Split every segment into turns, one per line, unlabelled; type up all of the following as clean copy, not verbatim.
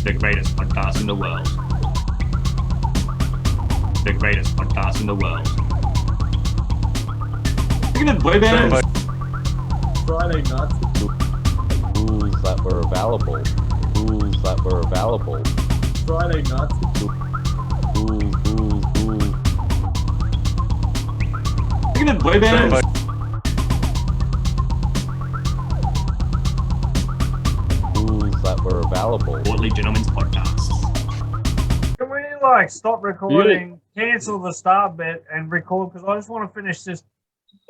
The greatest podcast in the world. The greatest podcast in the world. Look at the boy bands.
Friday nights.
Rules that were available. Rules that were available.
Friday nights.
Rules.
Look at the boy bands.
Rules that were available.
Portly Gentlemen's Podcast.
Can we stop recording, cancel the start bit, and record? Because I just want to finish this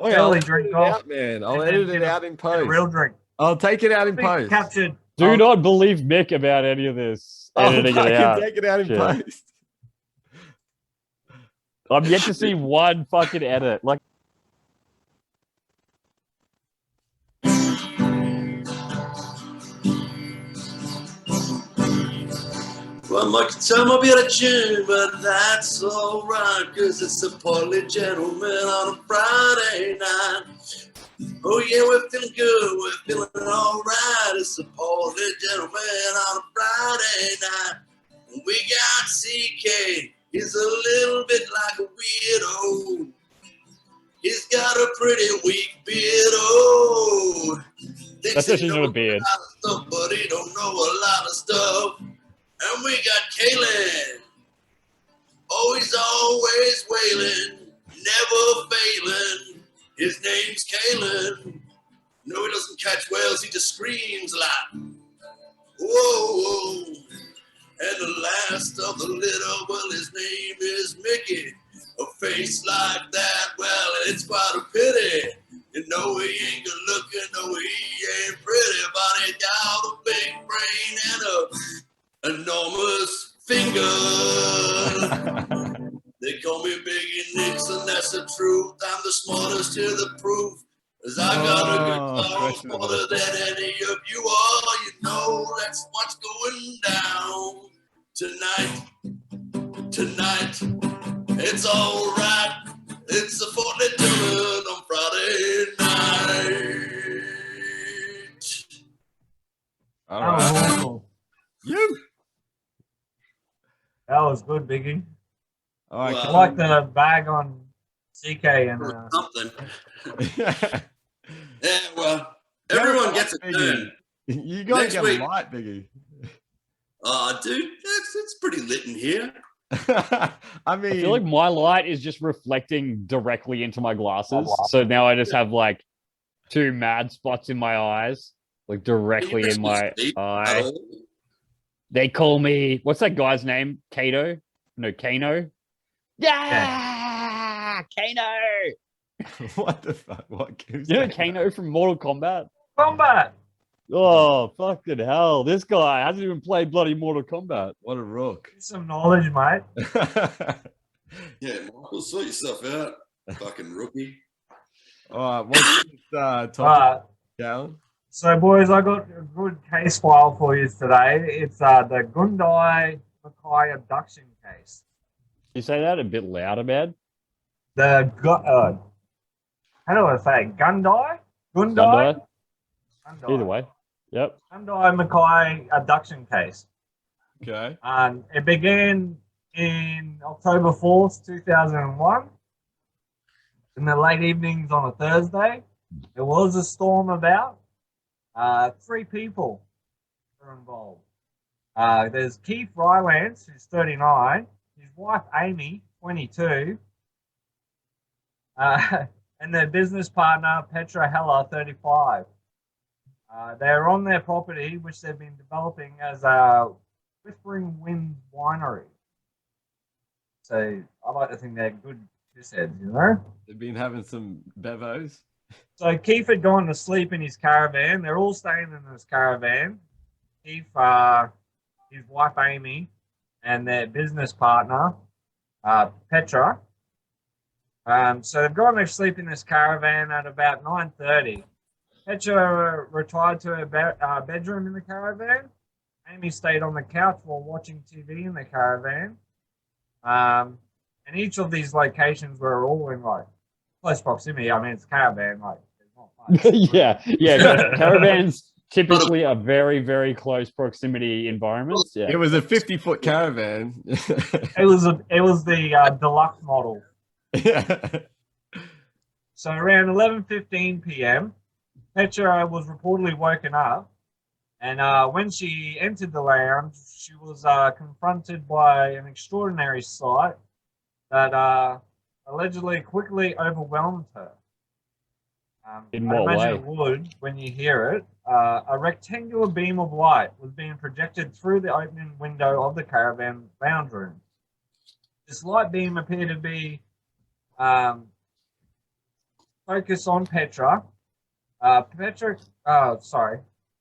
early drink off.
Out, man. I'll edit it out in post.
A real drink.
I'll take it out in
Be
post.
captured.
Do not believe Mick about any of this. Editing it out.
Take it out in
Shit.
post.
I'm yet to see one fucking edit. Like,
Well, my time I'll be at a gym, but that's alright, cause it's a Portly Gentleman on a Friday night. Oh yeah, we're feeling good, we're feeling alright, it's a Portly Gentleman on a Friday night. We got CK, he's a little bit like a weirdo. He's got a pretty weak beard, oh.
That's actually not a beard.
Stuff, but he don't know a lot of stuff. And we got Calan. Oh, he's always wailing, never failing. His name's Calan. No, he doesn't catch whales, he just screams a lot. Whoa, whoa. And the last of the litter, well, his name is Mickey. A face like that, well, it's quite a pity. You know he ain't good looking, no, he ain't pretty, but he got a big brain and a enormous finger. They call me Biggie Nixon, that's the truth. I'm the smartest, here's the proof. Cause I got a good car, smarter than any of you are. You know, that's what's going down tonight. Tonight, it's alright. It's a Portly Gentleman on Friday night.
All right.
Oh,
You.
that was good, Biggie.
All right.
I like the bag on CK and
Or something. Yeah, well, everyone gets a turn.
You gotta
Next
get
week.
a light, Biggie.
Dude, it's pretty lit in here.
I mean,
I feel like my light is just reflecting directly into my glasses. So now I just have like two mad spots in my eyes, like directly in my eye. They call me, what's that guy's name? Kato? No, Kano? Yeah! Kano!
what the fuck? What gives
You know
that?
Kano from Mortal Kombat?
combat.
Oh, fucking hell. This guy hasn't even played bloody Mortal Kombat.
What a rook.
Some knowledge, mate.
Yeah, Michael, sort yourself out, fucking rookie.
All right. What's this topic, Calan?
So, boys, I got a good case file for you today. It's the Gundiah Mackay abduction case.
You say that a bit louder, man?
How do I say it? Gundiah?
Gundiah?
Gundiah?
Either way. Yep.
Gundiah Mackay abduction case.
Okay.
It began in October 4th, 2001. In the late evenings on a Thursday. There was a storm about. 3 people were involved. There's Keith Rylance, who's 39, his wife Amy, 22, and their business partner Petra Heller, 35. They're on their property, which they've been developing as a Whispering Wind winery. So I like to think they're good pissheads, you know?
They've been having some bevos.
So Keith had gone to sleep in his caravan. They're all staying in this caravan. Keith, his wife Amy, and their business partner, Petra. So they've gone to sleep in this caravan at about 9:30. Petra retired to her bedroom in the caravan. Amy stayed on the couch while watching TV in the caravan. And each of these locations were all in close proximity. I mean, it's a caravan, it's not much.
Yeah. Caravans typically a very, very close proximity environments. Yeah.
It was a 50-foot caravan.
It was the deluxe model.
Yeah.
So around 11:15 p.m., Petra was reportedly woken up, and when she entered the lounge, she was confronted by an extraordinary sight that allegedly quickly overwhelmed her.
In
I
what
imagine
way?
it would when you hear it. A rectangular beam of light was being projected through the opening window of the caravan lounge room. This light beam appeared to be focused on Petra.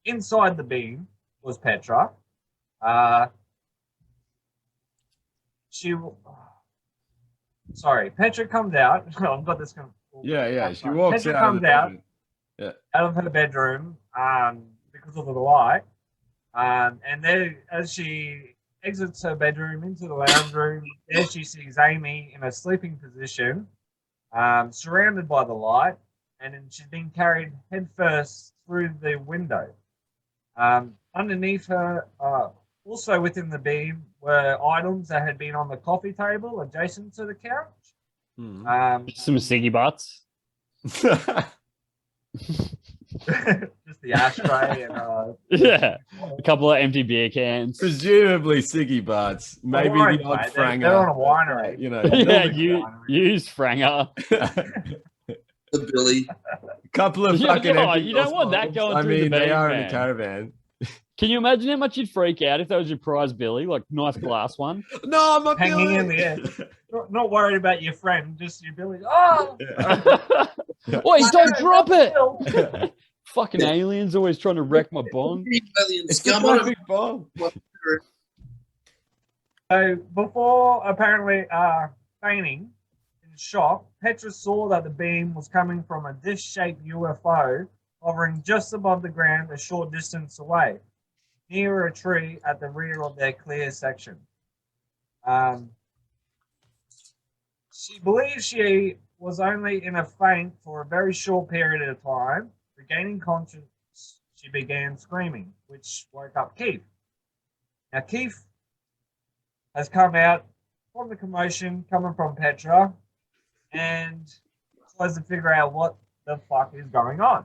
Inside the beam was Petra. Petra comes out. I've got this.
Yeah. She walks
Petra
out.
comes out
Yeah.
out of her bedroom because of the light. And then as she exits her bedroom into the lounge room, there she sees Amy in a sleeping position, surrounded by the light, and then she's being carried headfirst through the window. Underneath her, also within the beam, were items that had been on the coffee table adjacent to the couch.
Some ciggy butts.
Just the ashtray and
Yeah. A couple of empty beer cans.
Presumably ciggy butts. Maybe
Alright,
the odd
mate,
franger.
they're on a winery.
You know,
Yeah,
Northern
use Franger.
The Billy.
a couple of
Yeah,
fucking
no,
empty
you don't want that
bottles.
going
I
through the
mean, they
beam,
are in
man.
a caravan.
Can you imagine how much you'd freak out if that was your prize Billy? Like, nice glass one.
No, my
hanging
Billy.
in the air. Not worried about your friend, just your Billy. Oh,
Oi, don't drop it!
Bill.
Fucking aliens always trying to wreck my bong.
Alien
It's the
scum.
perfect bomb.
So before apparently fainting in shock, Petra saw that the beam was coming from a dish-shaped UFO hovering just above the ground a short distance away, near a tree at the rear of their clear section. She believes she was only in a faint for a very short period of time. Regaining conscience, she began screaming, which woke up Keith. Now, Keith has come out from the commotion coming from Petra and tries to figure out what the fuck is going on.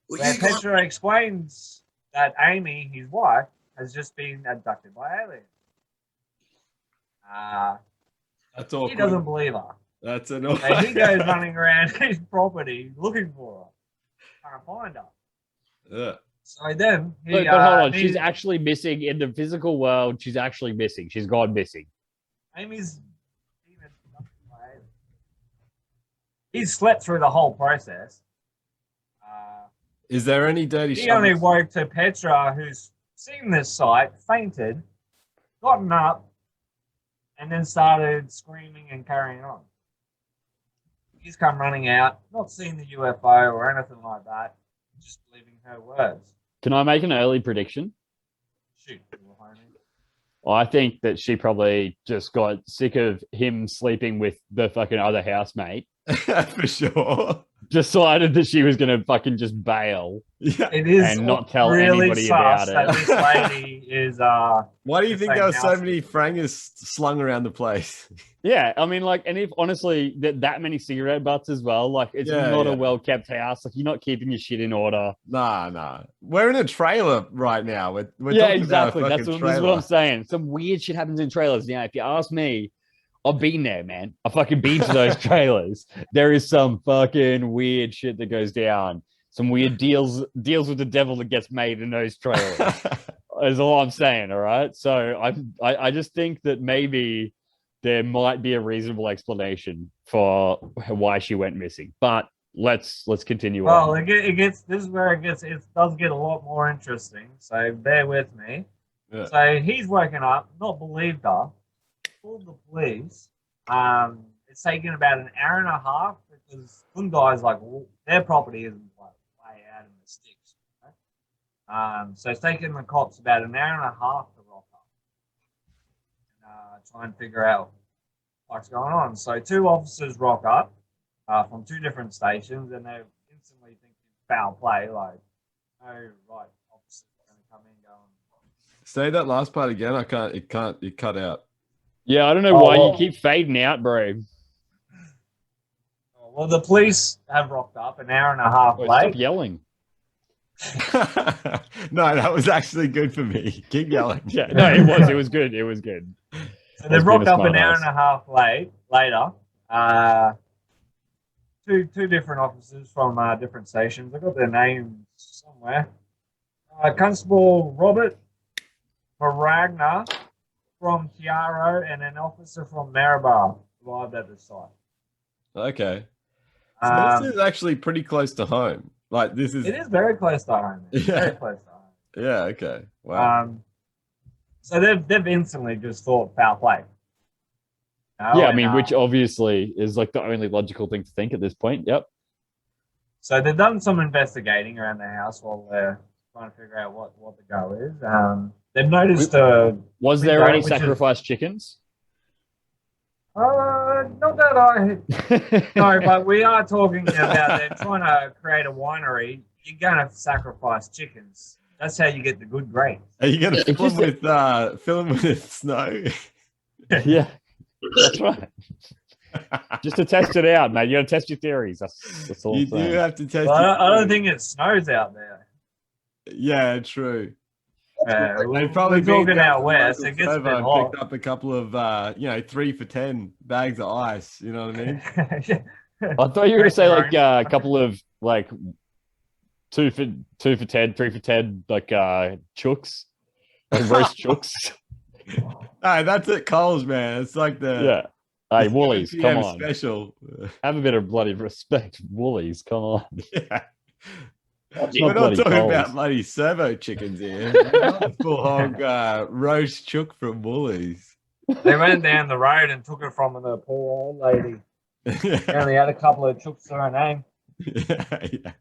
Where Petra explains that Amy, his wife, has just been abducted by aliens.
That's awkward.
He doesn't believe her.
That's annoying.
So he goes running around his property looking for her. Can't find her.
Yeah.
So then he,
But hold on, she's actually missing in the physical world. She's actually missing. She's gone missing.
Amy's been abducted by aliens. He's slept through the whole process.
Is there any dirty
He only
shovels?
woke to Petra, who's seen this sight, fainted, gotten up, and then started screaming and carrying on. He's come running out, not seeing the UFO or anything like that, just believing her words.
Can I make an early prediction?
Shoot, little homie.
I think that she probably just got sick of him sleeping with the fucking other housemate.
For sure.
Decided that she was going to fucking just bail
Yeah.
It is
and not tell
really
anybody
sus
about
that
it.
this lady is
Why do you think
same
there were so
house.
many frangers slung around the place?
Yeah, I mean, like, and if honestly that many cigarette butts as well, like, it's
Yeah,
not
yeah.
a well kept house. Like, you're not keeping your shit in order.
Nah. We're in a trailer right now. We're
Yeah,
talking
exactly.
About a
This
fucking
is what
trailer.
I'm saying. Some weird shit happens in trailers. Now, if you ask me, I've been there, man. I fucking been to those trailers. There is some fucking weird shit that goes down. Some weird deals with the devil that gets made in those trailers. Is all I'm saying. All right. So I just think that maybe there might be a reasonable explanation for why she went missing. But let's continue
well,
on.
it gets this is where it does get a lot more interesting. So bear with me.
Yeah.
So he's woken up, not believed her, called the police. It's taken about an hour and a half because Gundiah is like their property is like way out in the sticks. So it's taken the cops about an hour and a half to rock up and try and figure out what's going on. So two officers rock up from two different stations, and they're instantly thinking foul play. Like, right officers going to come in going.
Say that last part again. I can't. It cut out.
Yeah, I don't know why you keep fading out, bro.
Well, the police have rocked up an hour and a half
Boy,
late.
stop yelling.
No, that was actually good for me. Keep yelling.
Yeah, no, it was. It was good. It was good.
So they've rocked up an hour and a half later. Two different officers from different stations. I got their names somewhere. Constable Robert Maragna from Chiaro and an officer from Maribor arrived at the site.
Okay. So this is actually pretty close to home. Like this is.
It is very close to home.
Yeah.
Very close to home.
Yeah. Okay. Wow.
So they've instantly just thought foul play.
Yeah, I mean, which obviously is like the only logical thing to think at this point. Yep.
So they've done some investigating around the house while they're trying to figure out what the go is. They've noticed.
Was there any sacrificed chickens?
Not that I. No, but we are talking about they're trying to create a winery. You're going to sacrifice chickens. That's how you get the good grapes.
Are you going to fill them with snow?
Yeah, that's right. Just to test it out, mate. You got to test your theories. That's all.
You do have to test.
Well, I don't think it snows out there.
Yeah, true.
We're probably talking out west. It gets a bit hot.
Picked up a couple of 3 for $10 bags of ice. You know what I mean?
I thought you were going to say like a couple of like 2 for 10, 3 for 10 like chooks, like roast chooks.
No, that's at Coles, man. It's like the
Hey, Woolies, come on.
Special.
Have a bit of bloody respect, Woolies. Come on.
Yeah.
It's
We're not talking
Coles.
about bloody servo chickens here. Full hog roast chook from Woolies.
They went down the road and took it from the poor old lady. She only had a couple of chooks to her name.
Yeah.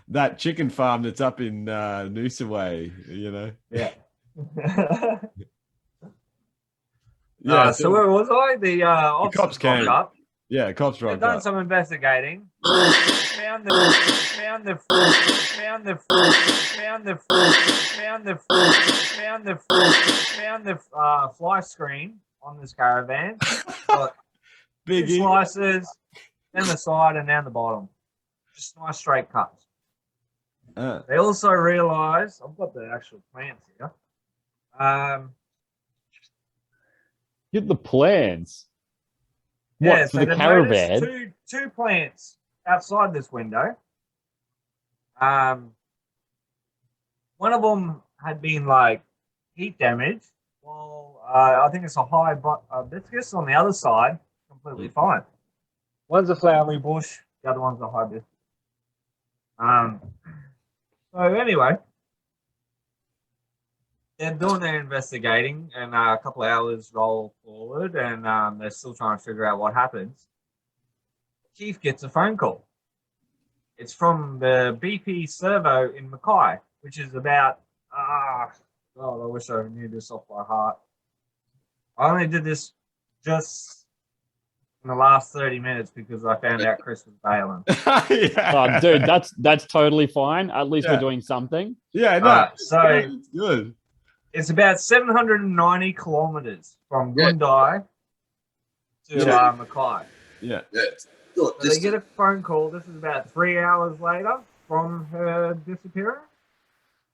That chicken farm that's up in Noosa Way, you know.
Yeah.
Yeah.
So where was I? The
cops came.
Up.
Yeah, cops
They've
rocked
done
up.
some investigating. found the fly screen on this caravan. Got
Big
two slices, then the side and down the bottom. Just nice straight cuts. They also realised I've got the actual plants here.
Get the plans.
Yeah,
what,
so
for the
they've
caravan?
noticed two plants outside this window. One of them had been like heat damage, while I think it's a hibiscus on the other side, completely fine. One's a flowery bush, the other one's a hibiscus. So anyway, they're doing their investigating, and a couple of hours roll forward, and they're still trying to figure out what happens. Chief gets a phone call. It's from the BP Servo in Mackay, which is about, God, I wish I knew this off by heart. I only did this just in the last 30 minutes because I found out Chris was bailing.
Oh, dude, that's totally fine. At least we're doing something.
Yeah, no,
so
it's good.
It's about 790 kilometers from Gundiah to Mackay.
Yeah.
So they get a phone call. This is about 3 hours later from her disappearance.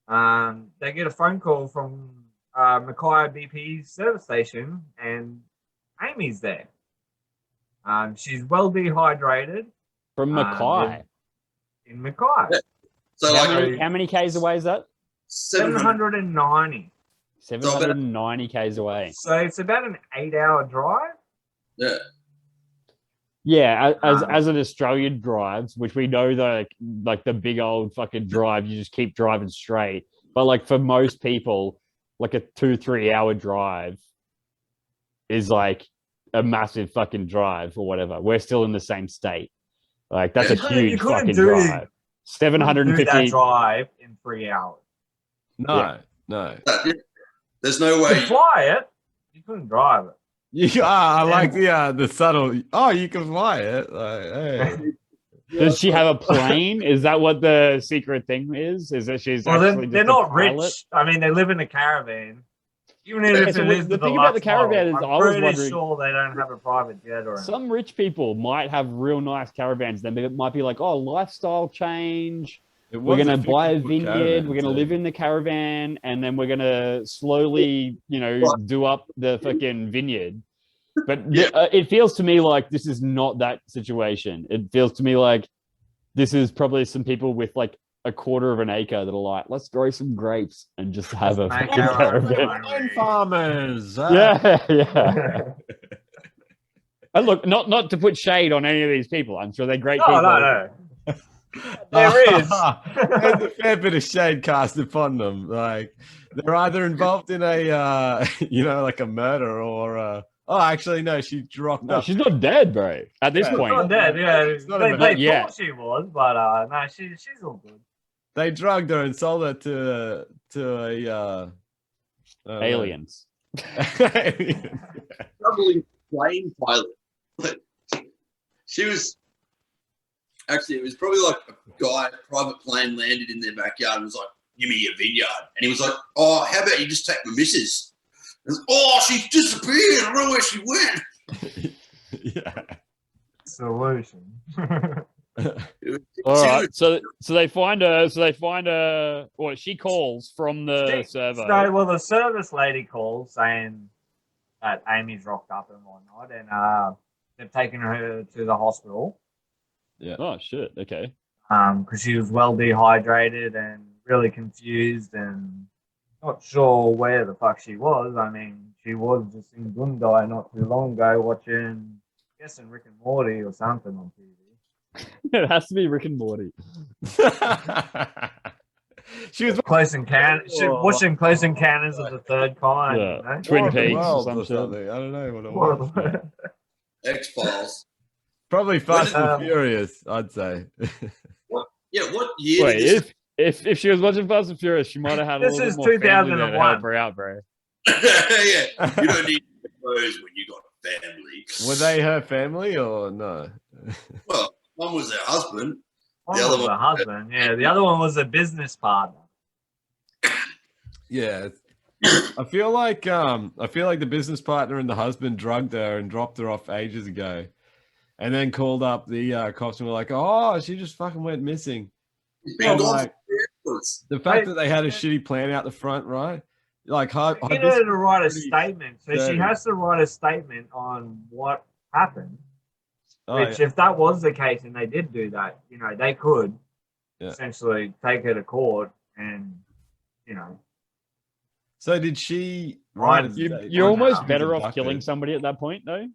They get a phone call from Mackay BP service station, and Amy's there. She's well dehydrated.
From Mackay.
In Mackay.
Yeah. So
how many Ks away is that?
790.
790 Ks away.
So it's about an 8-hour drive.
Yeah.
Yeah, as an Australian drives, which we know that like the big old fucking drive, you just keep driving straight. But like for most people, like a 2-3 hour drive is like a massive fucking drive or whatever. We're still in the same state. Like that's a huge fucking drive. 750
that drive in 3 hours.
No.
There's no
You
way.
could fly it. You couldn't drive it.
I like the subtle. Oh, you can fly it. Like, hey.
Does she have a plane? Is that what the secret thing is? Is that she's
Well,
actually
they're
just a
not
pilot?
rich. I mean, they live in a caravan. Even
Okay,
if
so
it is
the thing about the
deluxe
caravan
model,
is,
I'm
I was
pretty
wondering,
sure they don't have a private jet or anything.
some rich people might have real nice caravans. Then it might be like, oh, lifestyle change. We're going to buy a vineyard. We're going to live in the caravan, and then we're going to slowly, do up the fucking vineyard. But it feels to me like this is not that situation. It feels to me like this is probably some people with like a quarter of an acre that are like, let's grow some grapes and just have a fucking caravan.
Wine farmers.
Yeah. And look, not to put shade on any of these people. I'm sure they're great people.
No. There is.
There's a fair bit of shade cast upon them. Like they're either involved in a, like a murder or. Oh, actually, no. She dropped
No,
up.
she's not dead, bro. At this
Yeah.
point,
Not dead. Yeah,
It's not
they
about-
thought she was, but no, she's all good.
They drugged her and sold her to a
aliens.
Probably plane pilot. She was actually, it was probably like a guy, private plane landed in their backyard and was like, "Give me your vineyard," and he was like, "Oh, how about you just take my missus?" Oh, she disappeared. I don't know where she went.
Yeah.
Solution.
All right, so they find her. Well, she calls from the servo.
So, well, the service lady calls saying that Amy's rocked up and whatnot, and they've taken her to the hospital.
Yeah.
Oh shit. Okay.
Because she was well dehydrated and really confused and not sure where the fuck she was. I mean, she was just in Gundiah not too long ago watching, I guess, Rick and Morty or something on TV.
It has to be Rick and Morty.
She was
Close Encounters. Watching Close Encounters of the Third Kind.
Yeah.
You know?
Twin
War of the
Peaks or
Worlds
some
or
shit.
something. I don't know what it
War
was.
of the-
X-Files.
Probably Fast and
Um,
Furious, I'd say.
Yeah, what year?
Wait,
did this-
if she was watching Fast and Furious, she might have had a
This
little
is
bit more family there to
2001.
help her out, bro.
Yeah, you don't need clothes when you got a family.
Were they her family or no?
Well, one was her husband.
One
The other
was
one-
a husband. Yeah, the other one was a business partner.
Yeah. I feel like the business partner and the husband drugged her and dropped her off ages ago. And then called up the cops and were like, "Oh, she just fucking went missing."
He's
Well,
been gone
like,
for years.
the fact that they had a shitty plan out the front, right? Like,
She needed to write a
pretty
statement. So
dirty.
she has to write a statement on what happened.
oh,
Which, if that was the case and they did do that, they could
Yeah.
essentially take her to court and,
So did she
Right,
write? a
You're
statement?
almost
now.
better off
Abducted.
killing somebody at that point, though.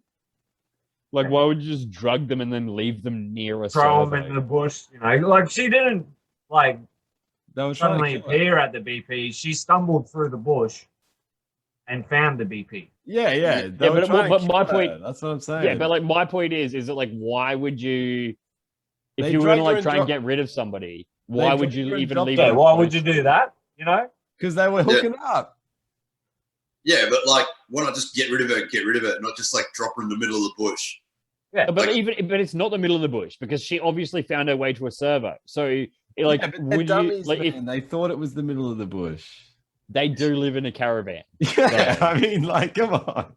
Like, why would you just drug them and then leave them near a
throw
servo?
them in the bush. Like she didn't like
They were trying
suddenly
to kill her.
appear at the BP. She stumbled through the bush and found the BP.
Yeah. They
Yeah,
were
but-
trying
but
to
my
kill
point-
her. That's what I'm saying.
Yeah, but like my point is it like why would you, if
They
you were gonna
drugged her
like
and
try and
dropped-
get rid of somebody, why would
drugged
you
her and
even
dropped
leave?
her.
Yeah,
them
why would
close?
you do that?
because they were hooking up.
Yeah, but like, why not just get rid of her, not just like drop her in the middle of the bush?
Yeah,
But
Like-
but it's not the middle of the bush because she obviously found her way to a servo. So like,
Yeah, but they're
would you
dummies,
like if
man. They thought it was the middle of the bush.
they do live in a caravan?
Yeah, I mean, like, come on.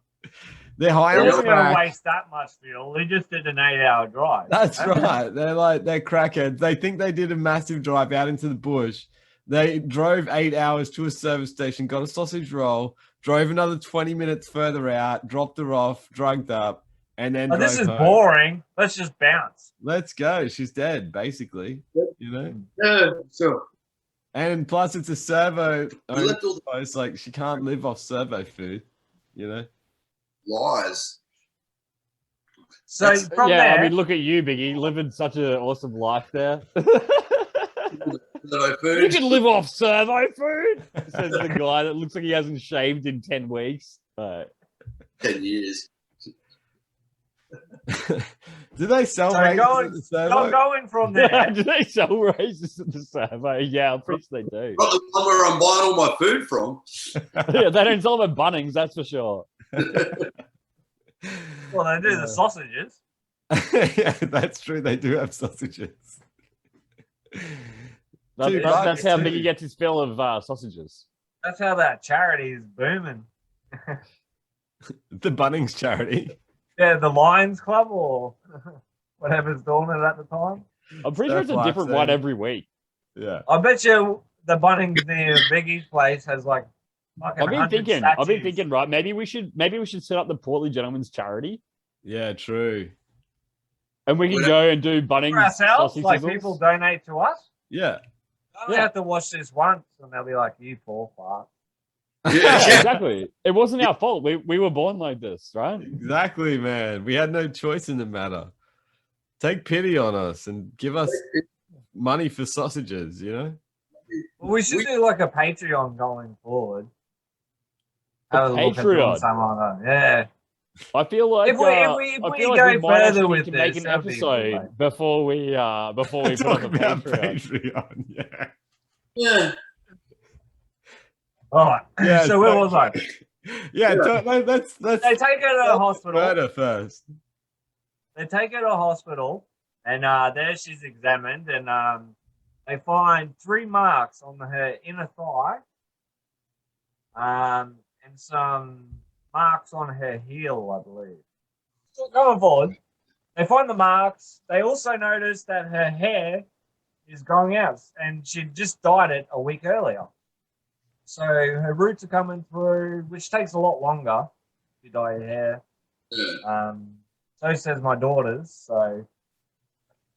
They're
They
high on
wasn't going to
crack.
waste that much fuel. They just did an 8-hour drive.
That's right. They're crackheads. They think they did a massive drive out into the bush. They drove 8 hours to a service station, got a sausage roll, drove another 20 minutes further out, dropped her off, drugged up, and then
Oh, this
drove
is
home.
boring. Let's just bounce.
Let's go. She's dead, basically. You know?
Yeah, so
And plus it's a servo
we left all the
post, like she can't live off servo food, you know?
lies.
So
That's-
from
yeah,
there,
I mean, look at you, Biggie, living such an awesome life there.
Servo
You
food.
can live off servo food, says the guy that looks like he hasn't shaved in 10 weeks.
10 years.
Do they sell
So
races
going-
at the servo?
I'm going from there.
Do they sell races at the servo? Yeah, I'm pretty sure they do.
Not the one where I'm buying all my food from.
Yeah, they don't sell them at Bunnings, that's for sure.
Well, they do the sausages.
Yeah, that's true. They do have sausages. $2
That's how
too.
Biggie gets his fill of sausages.
That's how that charity is booming.
The Bunnings charity.
Yeah, the Lions Club or whatever's doing it at the time.
I'm pretty sure it's a
Surf
different
Life
one
Zone.
every week.
Yeah.
I bet you the Bunnings near Biggie's place has like fucking
I've been
100
thinking,
statues.
right? Maybe we should set up the Portly Gentlemen's Charity,
Yeah, true.
and we can go and do Bunnings
For ourselves,
sausage
like
sizzles.
people donate to us.
Yeah.
I only have to watch this once and they'll be like, you poor fuck.
Yeah, exactly. It wasn't our fault. We were born like this, right?
Exactly, man. We had no choice in the matter. Take pity on us and give us money for sausages, you know?
Well, we should do like a Patreon going forward.
A
Have a look at doing
Patreon?
something like that. Yeah.
I feel like
If we
I
go
feel like we might
further
actually
with
need to make
this,
an
that'd be
episode
great.
before we put up
Talk
a
about
Patreon.
Patreon. Yeah.
Yeah.
All right.
Yeah,
So where was I?
Yeah, let's
They take her to the hospital.
murder first.
They take her to the hospital, and there she's examined, and they find 3 marks on her inner thigh, and some marks on her heel, I believe. So going forward, they find the marks. They also notice that her hair is growing out, and she just dyed it a week earlier. So her roots are coming through, which takes a lot longer to dye your hair. So says my daughters. So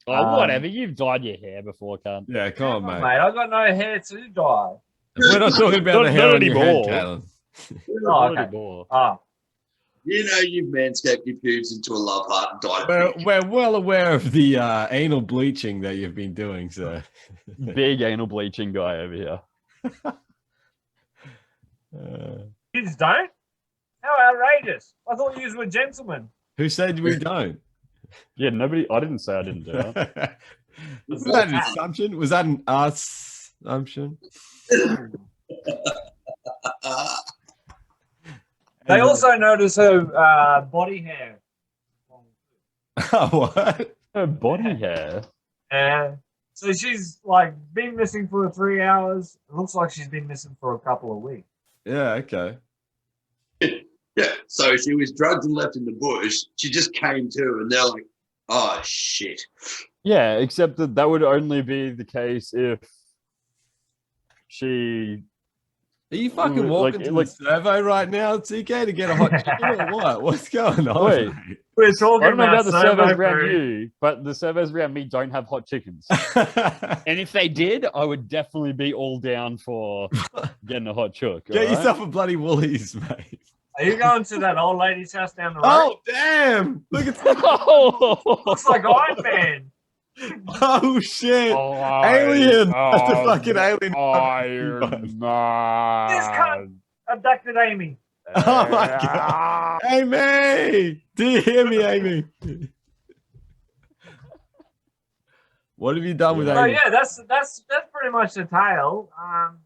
Oh, whatever. You've dyed your hair before, cunt.
Yeah, come on,
mate,
mate.
I got no hair to dye.
We're not talking about
Not-
the hair
not
on your head,
anymore.
Calan.
Oh,
Not
okay.
anymore.
Ah,
You know you've manscaped your pubes into a love heart and died.
We're well aware of the anal bleaching that you've been doing, sir.
Big anal bleaching guy over here.
kids don't. How outrageous! I thought you were gentlemen.
Who said we don't?
Yeah, nobody. I didn't say I didn't do it.
Was that an assumption? Was that an assumption?
They also notice her body hair.
What?
Her body hair.
And so she's like been missing for 3 hours. It looks like she's been missing for a couple of weeks.
Yeah, okay.
Yeah, so she was drugged and left in the bush. She just came to, and they're like, "Oh shit!"
Yeah, except that would only be the case if she.
Are you fucking
Like-
walking to
like-
the servo right now, TK, to get a hot chicken or what? What's going on?
Wait.
mate?
We're
I
talking
don't know about the
servo
servos around
food.
you, but the servos around me don't have hot chickens. And if they did, I would definitely be all down for getting a hot chook.
Get yourself a bloody Woolies, mate.
Are you going to that old lady's house down the road?
Oh, damn! Look at that.
Looks like Iron Man.
Oh, shit. Alien. That's the fucking alien.
Iron Man.
This cunt abducted Amy.
Oh, my God. Amy! Do you hear me, Amy? What have you done with
So
Amy?
yeah, that's pretty much the tale. From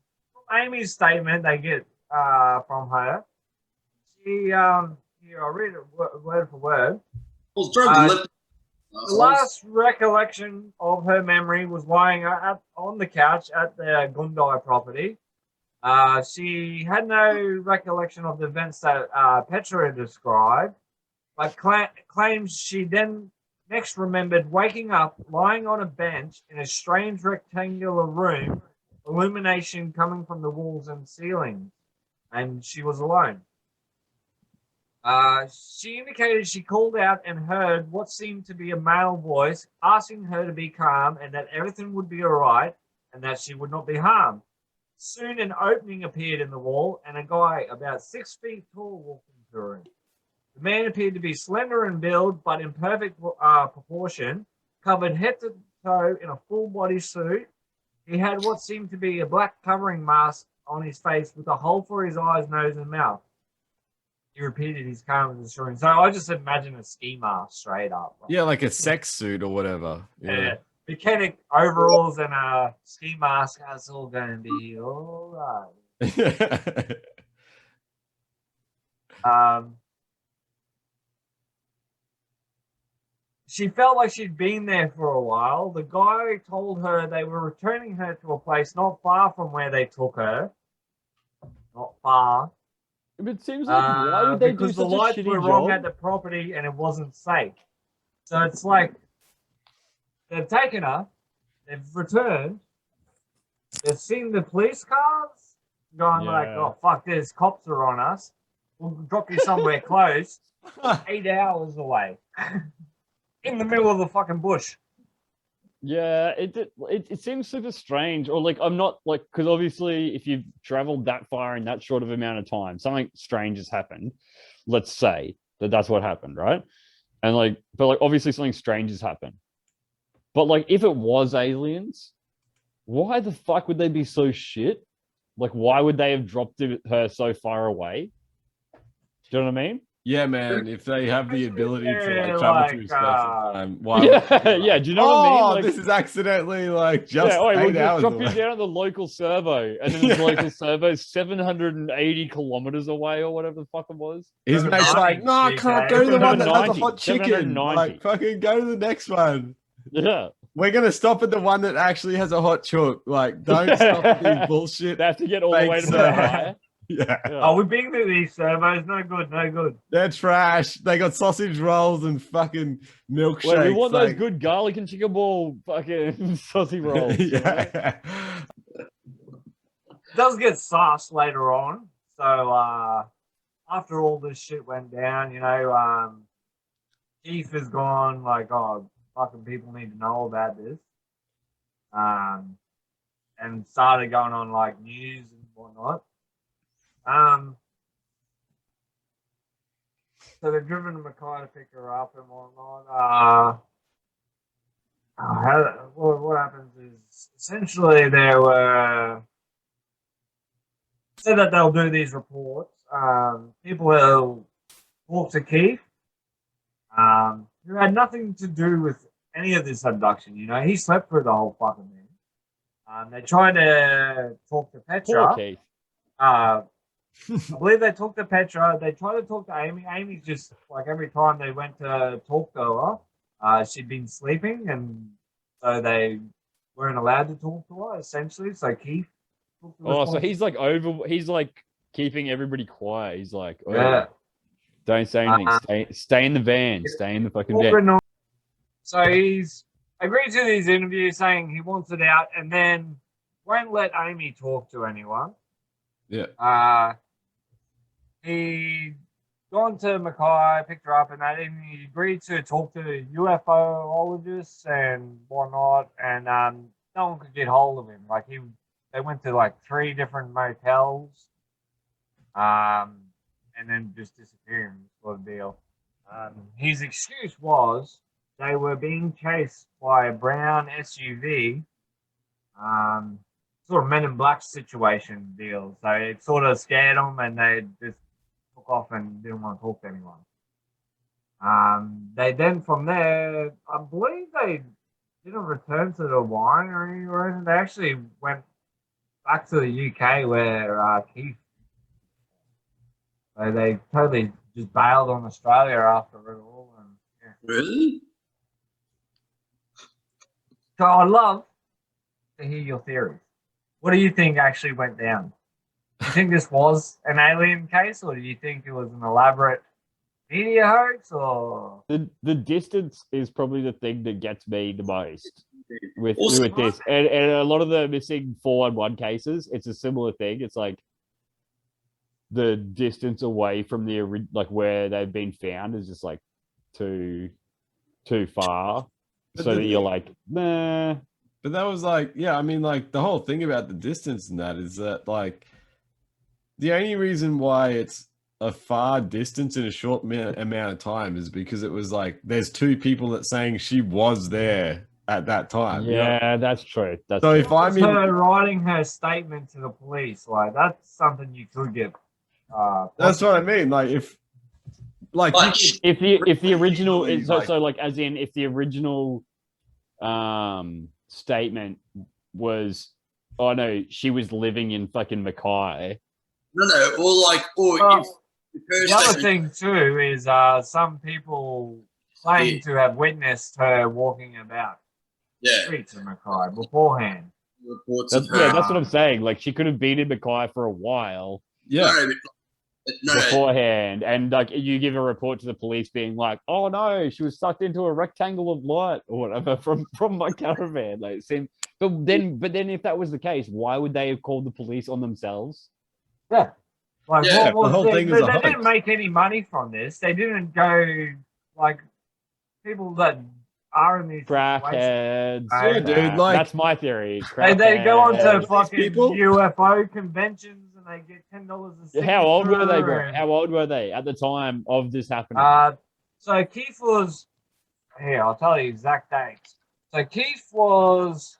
Amy's statement they get from her. She here I'll read it word for word.
Well, drugged and left.
The last recollection of her memory was lying on the couch at the Gundiah property. She had no recollection of the events that Petra described, but claims she then next remembered waking up, lying on a bench in a strange rectangular room, illumination coming from the walls and ceiling, and she was alone. She indicated she called out and heard what seemed to be a male voice asking her to be calm and that everything would be all right and that she would not be harmed. Soon an opening appeared in the wall and a guy about 6 feet tall walked into the room. The man appeared to be slender in build but in perfect proportion, covered head to toe in a full body suit. He had what seemed to be a black covering mask on his face with a hole for his eyes, nose and mouth. He repeated his calm and assuring. So I just imagine a ski mask straight up.
Yeah, like a sex suit or whatever.
Yeah. Mechanic overalls and a ski mask. That's all going to be all right. she felt like she'd been there for a while. The guy told her they were returning her to a place not far from where they took her. Not far.
But it seems like why would they do
because the
such a
lights
shitty
were wrong
job?
at the property and it wasn't safe. So it's like they've taken her, they've returned, they've seen the police cars going like,
Yeah.
oh fuck this, cops are on us. We'll drop you somewhere close, 8 hours away. In the middle of the fucking bush.
Yeah, it seems super strange. Or like I'm not like because obviously if you've traveled that far in that short of amount of time, something strange has happened. Let's say that's what happened, right? And like, but like obviously something strange has happened. But like if it was aliens, why the fuck would they be so shit? Like why would they have dropped her so far away? Do you know what I mean?
Yeah, man. If they have the ability to
Yeah,
travel
like,
through space and time, why?
Yeah,
would they be
yeah.
like,
Do you know what I mean?
Oh,
Like,
this is accidentally like just
yeah, oh, we'll
8
just
hours
drop
away.
you down at the local servo, and then the
Yeah.
local servo is 780 kilometers away, or whatever the fuck it was.
His mate's
790,
like, no, I can't go to the one that has a hot
790,
chicken.
790.
Like, fucking go to the next one.
Yeah,
We're gonna stop at the one that actually has a hot chook. Like, don't stop at these bullshit.
they have to get all the way to
Fake
Mackay.
Yeah,
Yeah.
Oh, we've been to these servos. No good, no good.
they're trash. They got sausage rolls and fucking milkshakes.
Wait, we want those
like-
good garlic and chicken ball fucking sausage rolls.
Yeah.
It does get sus later on. So after all this shit went down, you know, Keith has gone like, oh, fucking people need to know about this. And started going on like news and whatnot. So they've driven to Mackay to pick her up and whatnot. What happens is essentially they were said that they'll do these reports. People will talk to Keith, who had nothing to do with any of this abduction. You know, he slept through the whole fucking thing. They tried to talk to Petra.
Poor Keith.
I believe they talked to Petra. They tried to talk to Amy. Amy's just like every time they went to talk to her, she'd been sleeping, and so they weren't allowed to talk to her. Essentially, so Keith.
Oh, so he's like he's like keeping everybody quiet. He's like, oh,
Yeah.
don't say anything. Stay in the van. Stay in the fucking van.
So he's agreed to these interviews, saying he wants it out, and then won't let Amy talk to anyone.
Yeah.
He gone to Mackay, picked her up, and that evening he agreed to talk to UFOologists and whatnot, and no one could get hold of him. Like they went to like 3 different motels, and then just disappearing, sort of deal. His excuse was they were being chased by a brown SUV, sort of Men in Black situation deal. So it sort of scared them, and they just took off and didn't want to talk to anyone. They then from there, I believe they didn't return to the winery or anything. They actually went back to the UK where Keith. So they totally just bailed on Australia after it all. And, yeah.
Really?
So I'd love to hear your theories. What do you think actually went down? Do you think this was an alien case, or do you think it was an elaborate media hoax, or
The distance is probably the thing that gets me the most with
Also-
this. And a lot of the missing 411 cases, it's a similar thing. It's like the distance away from the like where they've been found is just like too far.
But
So
the
that you're
thing-
like, nah.
But that was like, yeah, I mean, like the whole thing about the distance and that is that like the only reason why it's a far distance in a short amount of time is because it was like there's 2 people that saying she was there at that time. you know?
Yeah, that's true. That's
So
true.
if I'm in,
her writing her statement to the police? Like that's something you could get.
that's what I mean. Like if, like you
But
could-
if the original
Really,
is so,
like-
so like as in if the original statement was, oh no, she was living in fucking Mackay.
no, or
Well,
if the
The other
person
thing too is some people claimed to have witnessed her walking about the
Yeah.
streets of Mackay beforehand.
Reports
That's,
of her.
yeah, that's what I'm saying. Like she could have been in Mackay for a while
Yeah.
No,
beforehand, and like you give a report to the police being like, "Oh no, she was sucked into a rectangle of light or whatever from my caravan." Like, it seemed, but then if that was the case, why would they have called the police on themselves?
Yeah. Like,
Yeah,
what was
the whole thing was a
they
hoax.
didn't make any money from this. They didn't go, like, people that are in these situations.
Crackheads.
Yeah,
dude, like-
that's my theory.
They go on
Crackheads.
to fucking
people?
UFO conventions and they get $10 a signature.
How old were they, bro?
and-
How old were they at the time of this happening?
So Keith was, here, I'll tell you exact dates. So Keith was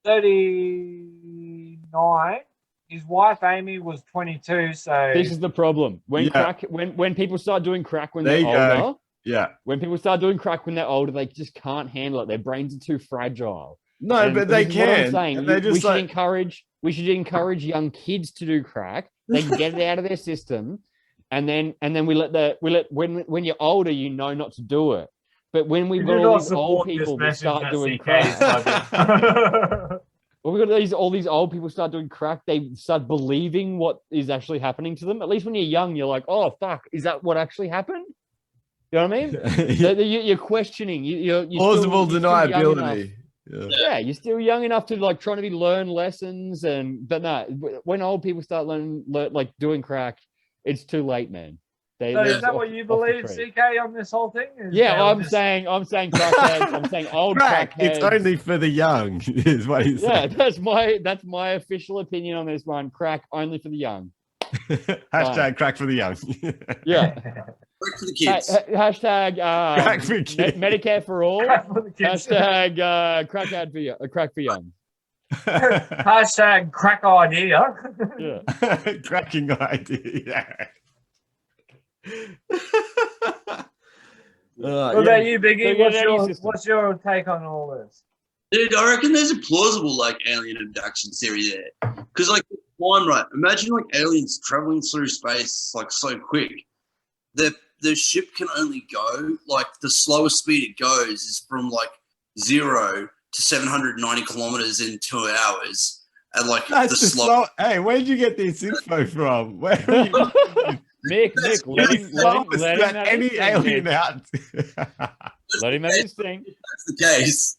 39. His wife Amy was 22. So
This is the problem. When
Yeah.
when people start doing crack when
There
they're
you go.
older,
Yeah.
when people start doing crack when they're older, they just can't handle it. Their brains are too fragile.
No,
And
but they
this is what I'm
can.
saying.
And they
we
just
should
like,
encourage young kids to do crack. They can get it out of their system, and then we let when you're older, you know not to do it. But when we've
we
got
do
all
not
these old
support this
people that
message
start
that
doing
CK is
crack,
plugging.
well, we've got all these old people start doing crack. They start believing what is actually happening to them. At least when you're young, you're like, "Oh fuck, is that what actually happened?" You know what I mean? You're questioning. You're
plausible
still young enough.
deniability. Yeah.
Yeah, you're still young enough to like trying to learn lessons, but no, when old people start learning like doing crack, it's too late, man.
So is that what you believe, CK, on this whole thing?
Yeah, I'm saying crackheads. I'm saying old
Crack,
crackheads.
it's only for the young, is what he's
Yeah,
saying.
that's my official opinion on this one. Crack only for the young.
Hashtag crack for the young.
Yeah.
Work for the kids.
Hashtag
Crack for kids.
Medicare for all. Hashtag crack for young.
Hashtag crack idea.
Yeah.
Cracking idea.
What about you, Biggie?
So
What's your take on all this?
Dude, I reckon there's a plausible like alien abduction theory there. Because like one, right? Imagine like aliens traveling through space like so quick. The ship can only go like the slowest speed it goes is from like 0 to 790 kilometers in 2 hours. And like
That's
the
the slow. Hey, where did you get this info from? Where are you
Mick, let him
that
have
any
his thing,
alien
Mick.
out?
Let him have his thing.
That's the case.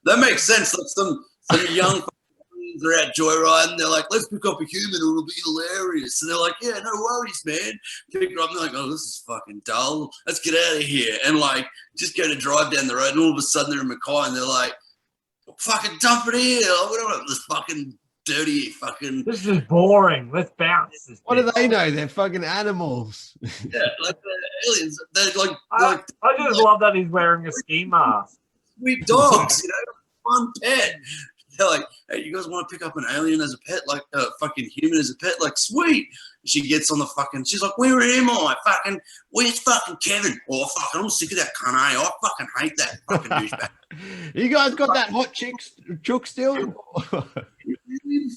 That makes sense. Like some young aliens are out joyriding. They're like, let's pick up a human. It'll be hilarious. And they're like, yeah, no worries, man. Pick her up. And they're like, oh, this is fucking dull. Let's get out of here. And like, just go to drive down the road. And all of a sudden they're in Mackay and they're like, fucking dump it here. We don't want this fucking dirty fucking.
This is boring. Let's bounce.
What do they know? They're fucking animals.
Yeah, like the aliens. They're like,
I just love that he's wearing a ski mask.
sweet dogs, fun pet. They're like, hey, you guys want to pick up an alien as a pet, like a fucking human as a pet? Like, sweet. She gets on the fucking, she's like, where am I? Where's fucking Kevin? Oh, fucking, I'm sick of that cunt, eh? I fucking hate that fucking douchebag.
You guys got that hot chook still?
You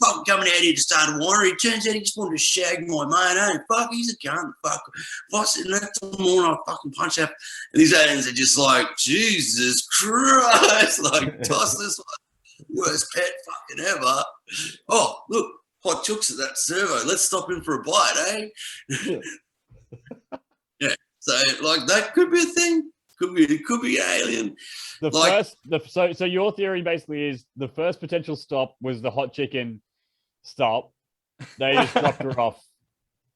fucking coming out here to start a winery. Turns out he just wanted to shag my mate, eh? Fuck, he's a cunt. Fuck. If I sit in that tomorrow, I'll fucking punch up. And these aliens are just like, Jesus Christ. Like, toss this one. Worst pet fucking ever. Oh, look, hot chooks at that servo. Let's stop in for a bite, eh? Yeah. So, like, that could be a thing. It could be alien.
So your theory basically is the first potential stop was the hot chicken stop. They just dropped her off.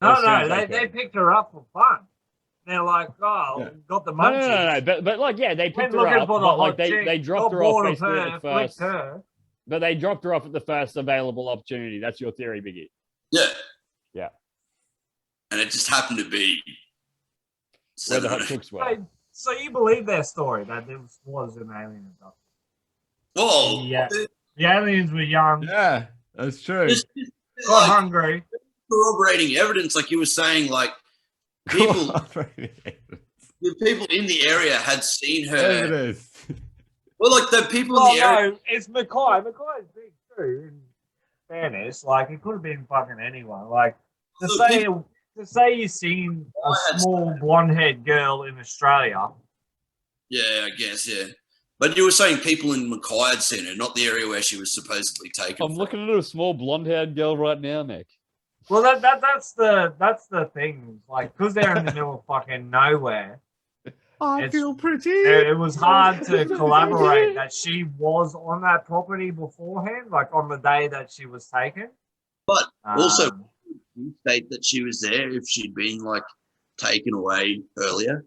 No, they picked her up for fun. They're like, got the munchies.
No. But like, yeah, they picked her
looking
up.
for the
But like,
hot chick,
they dropped
got
her off
bored of
basically
her,
at the first.
flicked her.
But they dropped her off at the first available opportunity. That's your theory, Biggie.
Yeah.
Yeah.
And it just happened to be
Where the hot chicks were.
Hey, so you believe their story that there was an alien abduction?
Whoa.
Yeah. The aliens were young,
Yeah, that's true.
got
Like,
hungry.
corroborating evidence, like you were saying, like people, the people in the area had seen her.
Evidence.
Well, like the people
Oh
in the area.
no, it's Mackay. Mackay's big too. In fairness, like it could have been fucking anyone. Like to say you've seen a small blonde-haired girl in Australia,
Yeah, I guess, yeah. But you were saying people in Mackay had seen her, not the area where she was supposedly taken
I'm
from.
looking at a small blonde-haired girl right now, Nick.
Well, that's the thing. Like, because they're in the middle of fucking nowhere,
I
It's-
feel pretty.
it was hard to collaborate that she was on that property beforehand, like on the day that she was taken.
But also,
Um,
you state that she was there if she'd been like taken away earlier.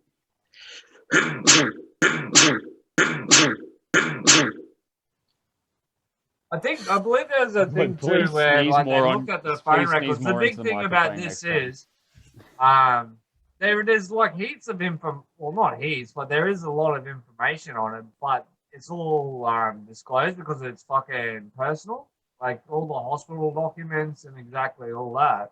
I believe there's a thing too
please
where
sneeze
like they
more
looked
on-
at the
please
phone
sneeze
records. The
more
big
into the
thing about
microphone
this
next time.
is, there's like heaps of info. Well, not heaps, but there is a lot of information on it. But it's all disclosed because it's fucking personal. Like all the hospital documents and exactly all that.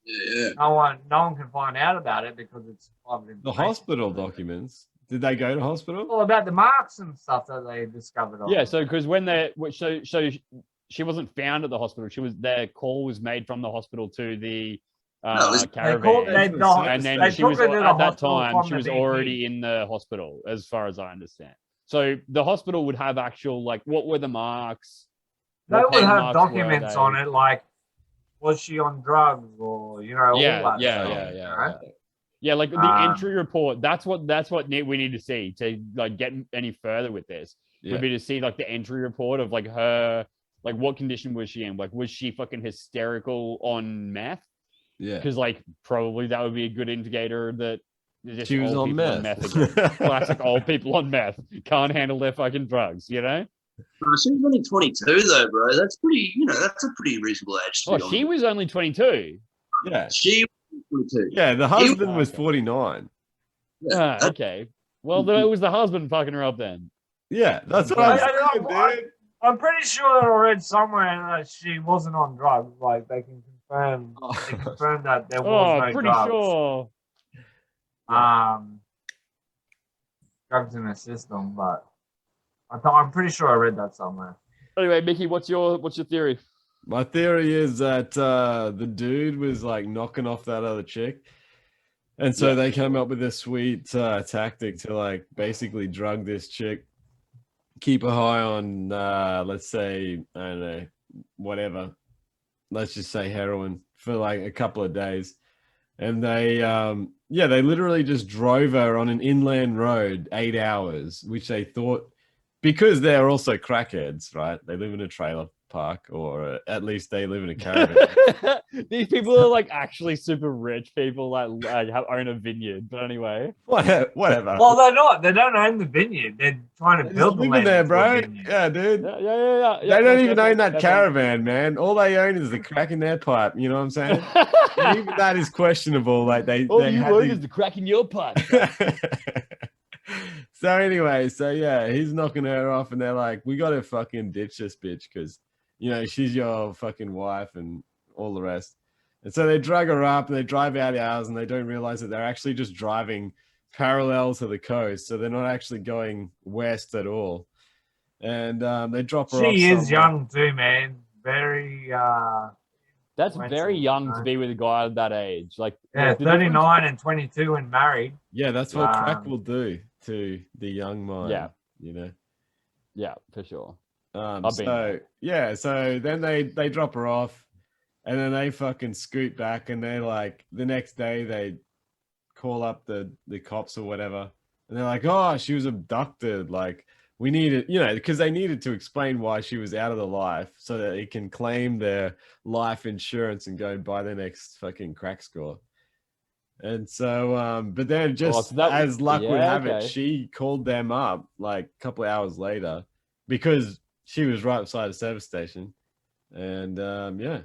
Yeah.
No one can find out about it because it's private
The
information.
hospital documents. Did they go to hospital?
All about the marks and stuff that they discovered on.
Yeah, so because when they so she wasn't found at the hospital. Their call was made from the hospital to the
No, it's-
caravan. And then
they
she
took
was
her to the
at that
hospital
time
from
she
the
was
BP.
already in the hospital, as far as I understand. So the hospital would have actual like what were the marks?
They
What
would
kind of
have
marks were
documents
they?
on it, like was she on drugs or all
Yeah,
that
yeah,
stuff,
yeah,
you
yeah,
know?
yeah. Yeah, like the
Um,
entry report. That's what we need to see to like get any further with this.
Yeah.
Would be to see like the entry report of like her, like what condition was she in? Like was she fucking hysterical on meth?
Yeah.
Because like probably that would be a good indicator that just
She was
old
on
people
meth.
again. Classic old people on meth can't handle their fucking drugs. You know?
She was only 22 though, bro. That's pretty. That's a pretty reasonable age. To
Oh,
be on.
she was only 22.
Yeah.
She was 22.
Yeah, the husband was
Okay.
49.
Yeah,
Ah, okay. Well, then it was the husband fucking her up then.
Yeah, that's what
I-
I'm saying,
I-
dude.
I'm pretty sure that I read somewhere that she wasn't on drugs. Like they can confirm, they confirmed that there was
Oh,
no
pretty
drugs.
sure.
Drugs in her system, but I'm pretty sure I read that somewhere.
Anyway, Mickey, what's your theory?
My theory is that the dude was like knocking off that other chick. And so
Yeah.
they came up with a sweet tactic to like basically drug this chick, keep her high on, let's say, I don't know, whatever. Let's just say heroin for like a couple of days. And they literally just drove her on an inland road 8 hours, which they thought, because they're also crackheads, right? They live in a trailer park, or at least they live in a caravan.
These people are like actually super rich people that own a vineyard. But anyway,
Whatever.
Well, they're not. They don't own the vineyard. They're trying to
They're
build
just
the
living
land
there,
into a
bro.
vineyard.
Yeah, dude.
yeah.
They don't even own that
That's
caravan, man. All they own is the crack in their pipe. You know what I'm saying? And even that is questionable. Like they
All you
had
own
these-
is the crack in your pipe.
So anyway, yeah, he's knocking her off, and they're like, "We gotta fucking ditch this bitch because she's your fucking wife and all the rest." And so they drag her up, and they drive out hours, and they don't realize that they're actually just driving parallel to the coast, so they're not actually going west at all. And they drop her off.
She is
somewhere.
young too, man. Very
That's
Right,
very
so,
young
right.
to be with a guy that age. Like
yeah,
the
39 and 22 and married.
Yeah, that's what crack
Um,
will do to the young mind.
Yeah. Yeah, for sure. I've been
So
there.
yeah, so then they drop her off, and then they fucking scoot back, and they're like, the next day they call up the cops or whatever, and they're like, "Oh, she was abducted. Like, we needed, because they needed to explain why she was out of the life so that they can claim their life insurance and go and buy their next fucking crack score." And so, but then just
so that-
as luck would
yeah,
have it,
okay.
she called them up like a couple of hours later because she was right beside a service station. And yeah,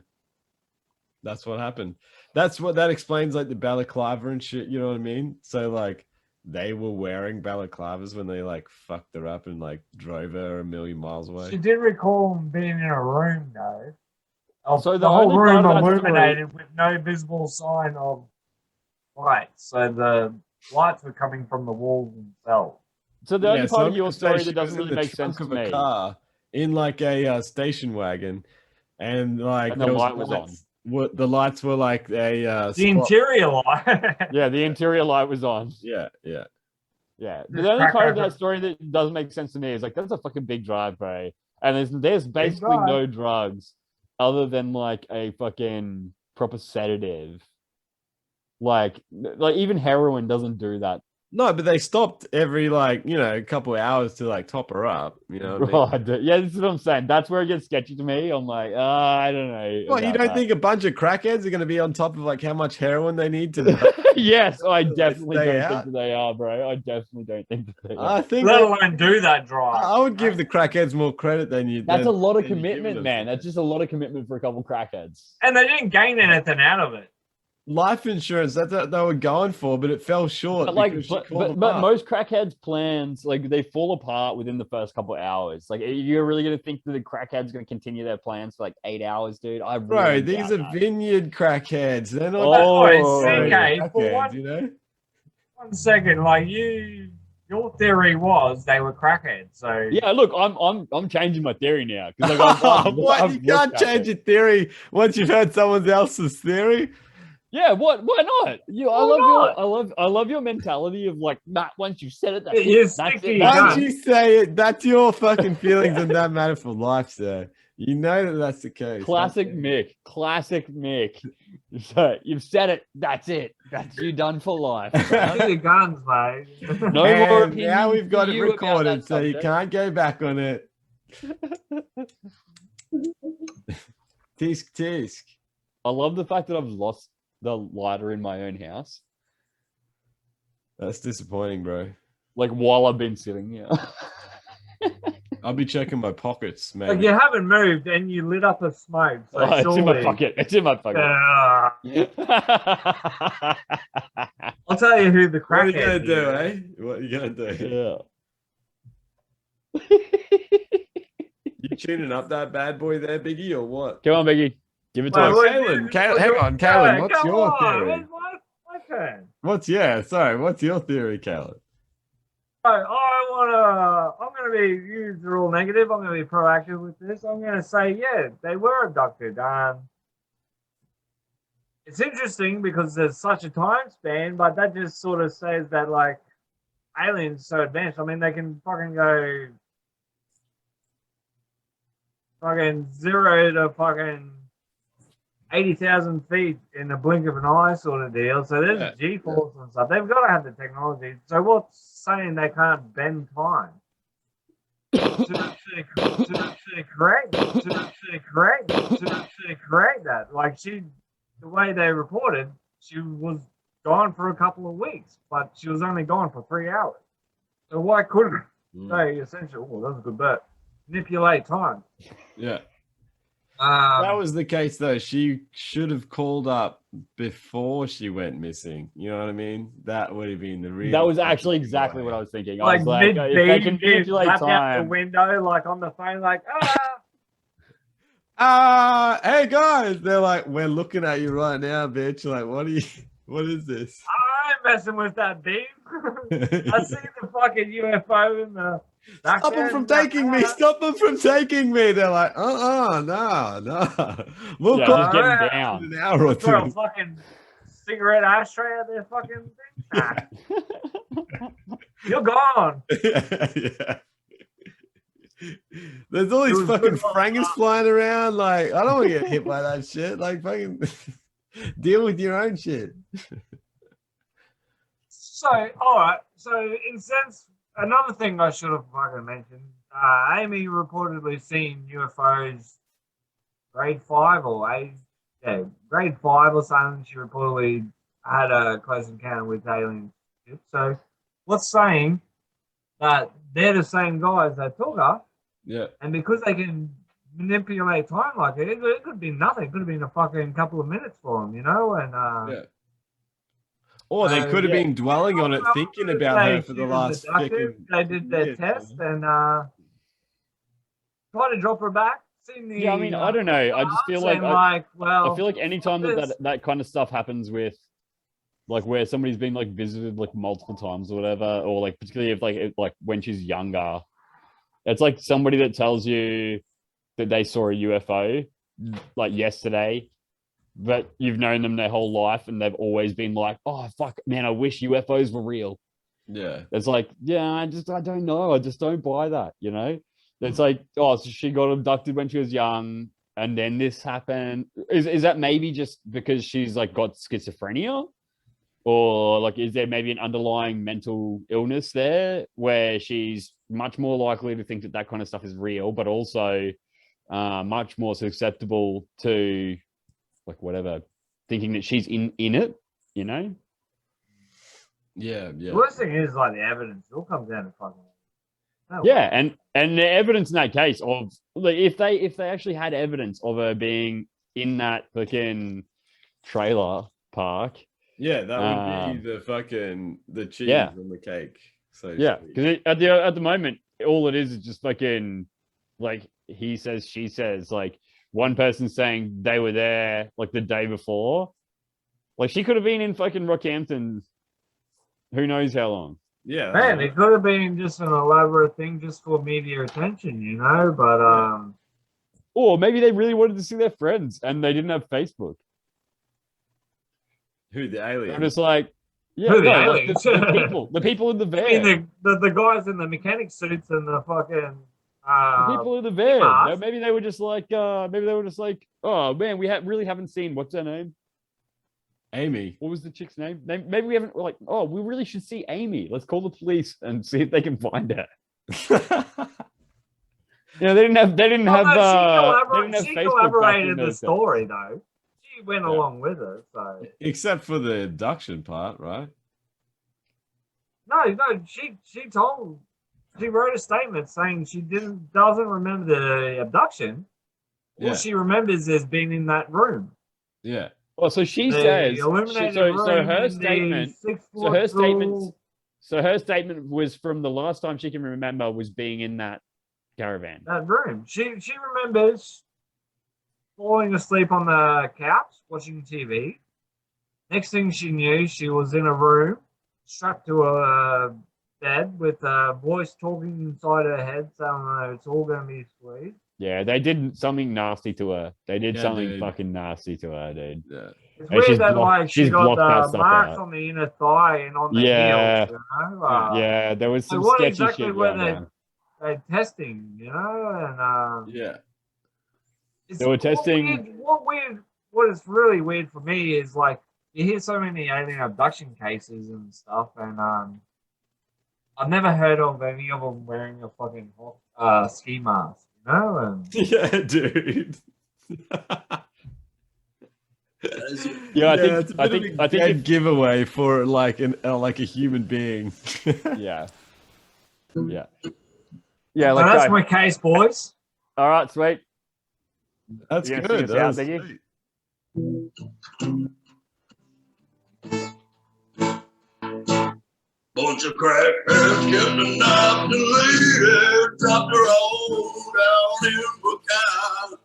that's what happened. That explains like the balaclava and shit. You know what I mean? So like they were wearing balaclavas when they like fucked her up and like drove her a million miles
She
away.
did recall being in a room though.
So
the
the
whole
only
room
part of that
illuminated with no visible sign of light. So the lights were coming from the walls themselves.
So the only
Yeah,
part
so
of your
I'm gonna say
story
she
that doesn't
was in
really
the
make sense
trunk
to
of a
me.
car in like a station wagon, and like
And the
there
light was on.
lights. The lights were like a
The interior light.
Yeah, the interior light was on.
Yeah.
Yeah,
This
the only part of
crackhead-
that story that doesn't make sense to me is like that's a fucking big drive, bro. And there's basically
drive.
no drugs other than like a fucking proper sedative. Like even heroin doesn't do that.
No, but they stopped every couple of hours to like top her up. You know what I mean?
God, yeah, this is what I'm saying. That's where it gets sketchy to me. I'm like, I don't know.
Well, you
about
don't
that.
think a bunch of crackheads are going to be on top of like how much heroin they need to?
Yes, I
Like,
definitely
stay
don't
out?
think that they are, bro. I definitely don't think that they are.
I think
Let alone do that drive.
I would give the crackheads more credit than you.
That's a lot of
than you give
commitment,
them.
man. That's just a lot of commitment for a couple crackheads.
And they didn't gain anything out of it.
Life insurance. That's what they were going for, but it fell short.
But like,
because she called
but
them up.
most crackheads' plans, like they fall apart within the first couple of hours. Like, you're really gonna think that the crackhead's gonna continue their plans for like 8 hours, dude? I
Bro,
really
these
doubt
are
that.
vineyard crackheads. They're not.
Oh,
okay, for
crackheads,
one-
you know.
1 second, like your theory was they were crackheads. So
Yeah, look, I'm changing my theory now because like,
What?
I've
You can't
looked at
change
it.
your theory once you've heard someone else's theory.
Yeah, what? Why not? I love your mentality of like, Matt. Once you said it, that's
You're
it. That's
sticking
it.
your
That's
Once
gun.
it.
you say it, that's your fucking feelings and that matter for life, sir. You know that that's the case.
Classic Mick. Classic Mick. So you've said it. That's it. That's you done for life.
Stick your guns, mate.
No
And
more
now
opinions
we've got
for
it
you about
recorded,
that
so you
subject.
can't go back on it. Tisk tisk.
I love the fact that I've lost the lighter in my own house.
That's disappointing, bro.
Like while I've been sitting here.
I'll be checking my pockets, man.
Like you haven't moved and you lit up a smoke. So
Oh, it's in my
surely-
pocket. It's in my pocket.
I'll tell you who the
What are you
crackhead
gonna do,
is.
eh? What are you gonna do?
Yeah.
You tuning up that bad boy there, Biggie, or what?
Come on, Biggie. Give it to
Wait,
us.
wait.
Hang on, Calan, what's
Come
your
on,
theory?
where's my turn?
What's your theory, Calan?
I'm gonna be use the rule negative. I'm gonna be proactive with this. I'm gonna say, yeah, they were abducted. It's interesting because there's such a time span, but that just sort of says that like aliens so advanced. I mean, they can fucking go fucking 0 to fucking 80,000 feet in the blink of an eye, sort of deal. So there's
Yeah,
G-force and stuff. They've got to have the technology. So what's saying they can't bend time? to correct that. Like the way they reported, she was gone for a couple of weeks, but she was only gone for 3 hours. So why couldn't they essentially? Oh, that's a good bet. Manipulate time.
Yeah. That was the case, though. She should have called up before she went missing. You know what I mean? That would have been the real.
That was actually exactly what I was thinking. I
like
was like, if they can manipulate
out the
time.
window, like on the phone, like
Hey guys, they're like, we're looking at you right now, bitch. Like, what is this?
I'm messing with that beam. I see the fucking UFO in the.
Stop them from taking me! Stop them from taking me! They're like, no. We'll
Yeah,
call
just
you
getting
in
down.
an hour or
Throw a
two.
fucking cigarette ashtray at their fucking thing. Nah. You're gone.
Yeah. There's all
It
these
was
fucking
good.
frangers flying around. Like, I don't want to get hit by that shit. Like, fucking deal with your own shit.
So, all right. So, in sense, another thing I should have fucking mentioned. Amy reportedly seen UFOs grade 5 or 8. Yeah, grade 5 or something. She reportedly had a close encounter with aliens. So, what's saying that they're the same guys that took her,
Yeah.
and because they can manipulate time like it could be nothing. It could have been a fucking couple of minutes for them, you know? And
Yeah. Or they could have
yeah.
been dwelling on it, thinking about her for the last fucking.
They did their
years,
test
man.
and tried to drop her back. Seen the,
Yeah, I mean, I don't know. I just feel like
I
I feel like anytime
this-
that kind of stuff happens with, like, where somebody's been like visited like multiple times or whatever, or like particularly if like when she's younger, it's like somebody that tells you that they saw a UFO like yesterday, but you've known them their whole life and they've always been like, oh fuck, man, I wish UFOs were real.
Yeah.
It's like, yeah, I don't know. I just don't buy that, you know? It's like, oh, so she got abducted when she was young, and then this happened. Is that maybe just because she's like got schizophrenia? Or like, is there maybe an underlying mental illness there where she's much more likely to think that that kind of stuff is real, but also much more susceptible to like whatever, thinking that she's in it, you know?
Yeah.
The worst thing is like the evidence. It all comes down to fucking. No
Yeah,
way.
and the evidence in that case of like if they actually had evidence of her being in that fucking trailer park.
Yeah, that would be the cheese
yeah.
on the cake. So
Yeah, because at the moment, all it is just fucking like he says, she says, like one person saying they were there like the day before. Like she could have been in fucking Rockhampton who knows how long.
Yeah.
Man, it could have been just an elaborate thing just for media attention, you know. But
Or maybe they really wanted to see their friends and they didn't have Facebook.
Who, the
They're
alien?
just like, yeah,
Who, the
no, like
aliens?
the people in the van.
I mean, the guys in the mechanic suits and the fucking
The people in the van.
masks.
Maybe they were just like, oh man, we really haven't seen, what's her name?
Amy.
What was the chick's name? Maybe we haven't. We're like, oh, we really should see Amy. Let's call the police and see if they can find her. You know, they didn't have
She
Facebook
collaborated
back in
the story though. She went
Yeah.
along with it. So
Except for the abduction part, right?
no, she wrote a statement saying she doesn't remember the abduction.
Yeah.
All she remembers is being in that room.
Yeah.
Well, so she
The
says.
illuminated
So
room
her
in the
statement.
6
So
foot
her statement.
tall-
So her statement was from the last time she can remember was being in that caravan.
that room. She remembers falling asleep on the couch watching TV. Next thing she knew, she was in a room strapped to a bed with a voice talking inside her head saying it's all going to be sweet.
Yeah, they did something nasty to her. They did
Yeah,
something
dude.
fucking nasty to her, dude.
Yeah.
It's
And she's
weird that
blocked-
like
she's
she got
blocked that
the
stuff
marks
out.
on the inner thigh and on the
Yeah.
heels, you know?
Yeah, there was
So
some
what
sketchy
exactly
shit
were
going on.
they're testing, you know? And
Yeah.
it's
They were testing-
what is really weird for me is like you hear so many alien abduction cases and stuff, and I've never heard of any of them wearing a fucking ski mask, you know? And
Yeah, dude.
Yeah,
it's a bit
I
of
think
a dead
if,
giveaway for like a human being.
yeah. Yeah.
so
Like
that's my case, boys.
all right, sweet.
That's
You gonna
good.
sing us out,
That was
Biggie?
sweet.
Bunch of crackheads kidnapped and lady dropped her home down in Mackay.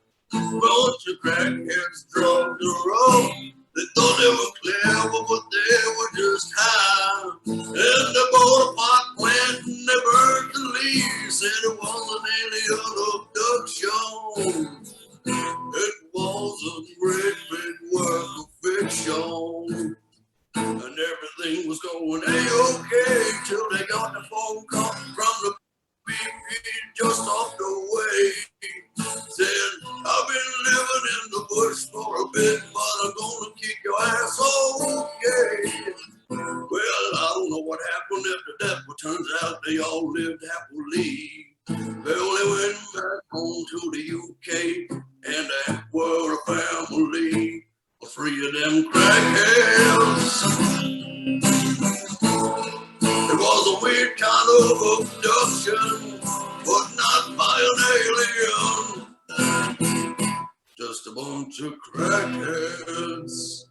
Bunch of crackheads dropped her home. They thought they were clever, but they were just high. And they bought a pot plant and they burned the leaves. Said it was an alien abduction. It was a great big work of fiction. And everything was going A-okay till they got the phone call from the BP just off the way. Said, I've been living in the bush for a bit, but I'm gonna kick your ass, okay. Well, I don't know what happened after that, but turns out they all lived happily. They only went back home to the UK, and they were a family. 3 of them crackheads. It was a weird kind of abduction, but not by an alien. Just a bunch of crackheads.